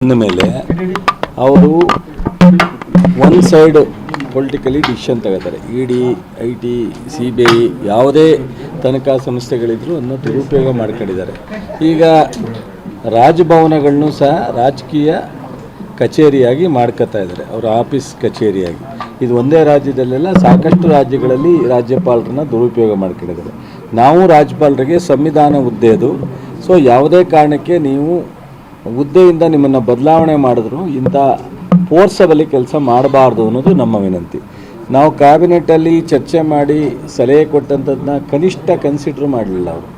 ಅಂದಮೇಲೆ ಅವರು one side politically decision ತಗೋತಾರೆ. ಇಡಿ, IT, CBI ಯಾವುದೇ ತನಿಖಾ ಸಂಸ್ಥೆಗಳಿದ್ರು ಅದನ್ನು ದುರುಪಯೋಗ ಮಾಡ್ಕೊಂಡಿದ್ದಾರೆ. ಈಗ ರಾಜಭವನಗಳನ್ನು ಸಹ ರಾಜಕೀಯ ಕಚೇರಿಯಾಗಿ ಮಾಡ್ಕೋತಾ ಇದ್ದಾರೆ, ಅವರ ಆಫೀಸ್ ಕಚೇರಿಯಾಗಿ. ಇದು ಒಂದೇ ರಾಜ್ಯದಲ್ಲೆಲ್ಲ ಸಾಕಷ್ಟು ರಾಜ್ಯಗಳಲ್ಲಿ ರಾಜ್ಯಪಾಲರನ್ನ ದುರುಪಯೋಗ ಮಾಡ್ಕೊಂಡಿದ್ದಾರೆ. ನಾವು ರಾಜ್ಯಪಾಲರಿಗೆ ಸಂವಿಧಾನ ಹುದ್ದೆ ಅದು. ಸೊ ಯಾವುದೇ ಕಾರಣಕ್ಕೆ ನೀವು ಹುದ್ದೆಯಿಂದ ನಿಮ್ಮನ್ನು ಬದಲಾವಣೆ ಮಾಡಿದ್ರು ಇಂಥ ಫೋರ್ಸಬಲಿ ಕೆಲಸ ಮಾಡಬಾರ್ದು ಅನ್ನೋದು ನಮ್ಮ ವಿನಂತಿ. ನಾವು ಕ್ಯಾಬಿನೆಟಲ್ಲಿ ಚರ್ಚೆ ಮಾಡಿ ಸಲಹೆ ಕೊಟ್ಟಂಥದ್ದನ್ನ ಕನಿಷ್ಠ ಕನ್ಸಿಡರ್ ಮಾಡಲಿಲ್ಲ. ಅವರು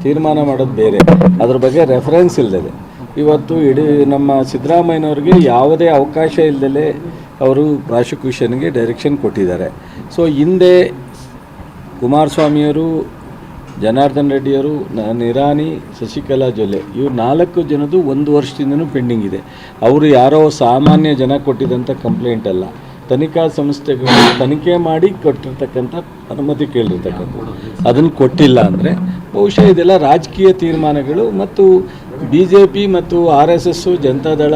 ತೀರ್ಮಾನ ಮಾಡೋದು ಬೇರೆ, ಅದ್ರ ಬಗ್ಗೆ ರೆಫರೆನ್ಸ್ ಇಲ್ಲದೆ ಇವತ್ತು ಇಡೀ ನಮ್ಮ ಸಿದ್ದರಾಮಯ್ಯನವ್ರಿಗೆ ಯಾವುದೇ ಅವಕಾಶ ಇಲ್ಲದೆ ಅವರು ಪ್ರಾಸಿಕ್ಯೂಷನ್ಗೆ ಡೈರೆಕ್ಷನ್ ಕೊಟ್ಟಿದ್ದಾರೆ. ಸೊ ಹಿಂದೆ ಕುಮಾರಸ್ವಾಮಿಯವರು, ಜನಾರ್ದನ್ ರೆಡ್ಡಿಯವರು, ನಿರಾನಿ, ಶಶಿಕಲಾ ಜೊಲ್ಲೆ ಇವ್ರು 4 ಜನದ್ದು 1 ವರ್ಷದಿಂದನೂ ಪೆಂಡಿಂಗ್ ಇದೆ. ಅವರು ಯಾರೋ ಸಾಮಾನ್ಯ ಜನ ಕೊಟ್ಟಿದ್ದಂಥ ಕಂಪ್ಲೇಂಟ್ ಅಲ್ಲ, ತನಿಖಾ ಸಂಸ್ಥೆಗಳು ತನಿಖೆ ಮಾಡಿ ಕೊಟ್ಟಿರ್ತಕ್ಕಂಥ ಅನುಮತಿ ಕೇಳಿರ್ತಕ್ಕಂಥದ್ದು. ಅದನ್ನು ಕೊಟ್ಟಿಲ್ಲ ಅಂದರೆ ಬಹುಶಃ ಇದೆಲ್ಲ ರಾಜಕೀಯ ತೀರ್ಮಾನಗಳು ಮತ್ತು BJP ಮತ್ತು RSS, ಜನತಾದಳ,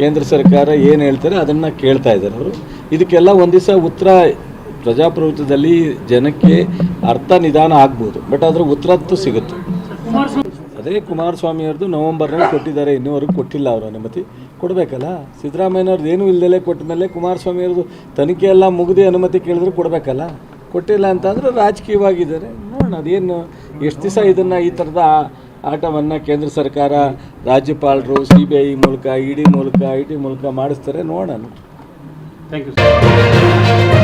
ಕೇಂದ್ರ ಸರ್ಕಾರ ಏನು ಹೇಳ್ತಾರೆ ಅದನ್ನು ಕೇಳ್ತಾ ಇದ್ದಾರೆ ಅವರು. ಇದಕ್ಕೆಲ್ಲ ಒಂದು ದಿವಸ ಉತ್ತರ ಪ್ರಜಾಪ್ರಭುತ್ವದಲ್ಲಿ ಜನಕ್ಕೆ ಅರ್ಥ ನಿಧಾನ ಆಗ್ಬೋದು, ಬಟ್ ಅದರ ಉತ್ತರ ಅಂತೂ ಸಿಗುತ್ತೆ. ಅದೇ ಕುಮಾರಸ್ವಾಮಿಯವ್ರದ್ದು ನವೆಂಬರ್ನಲ್ಲಿ ಕೊಟ್ಟಿದ್ದಾರೆ, ಇನ್ನೂವರೆಗೂ ಕೊಟ್ಟಿಲ್ಲ. ಅವರು ಅನುಮತಿ ಕೊಡಬೇಕಲ್ಲ. ಸಿದ್ದರಾಮಯ್ಯನವ್ರದ್ದು ಏನೂ ಇಲ್ಲದಲೇ ಕೊಟ್ಟ ಮೇಲೆ ಕುಮಾರಸ್ವಾಮಿಯವ್ರದ್ದು ತನಿಖೆ ಎಲ್ಲ ಮುಗಿದು ಅನುಮತಿ ಕೇಳಿದ್ರು ಕೊಡಬೇಕಲ್ಲ. ಕೊಟ್ಟಿಲ್ಲ ಅಂತಂದರೆ ರಾಜಕೀಯವಾಗಿದ್ದಾರೆ. ನೋಡೋಣ ಅದೇನು ಎಷ್ಟು ದಿವಸ ಇದನ್ನು ಈ ಥರದ ಆಟವನ್ನು ಕೇಂದ್ರ ಸರ್ಕಾರ, ರಾಜ್ಯಪಾಲರು, CBI ಮೂಲಕ, ED ಮೂಲಕ, IT ಮೂಲಕ ಮಾಡಿಸ್ತಾರೆ. ನೋಡೋಣ. Thank you sir.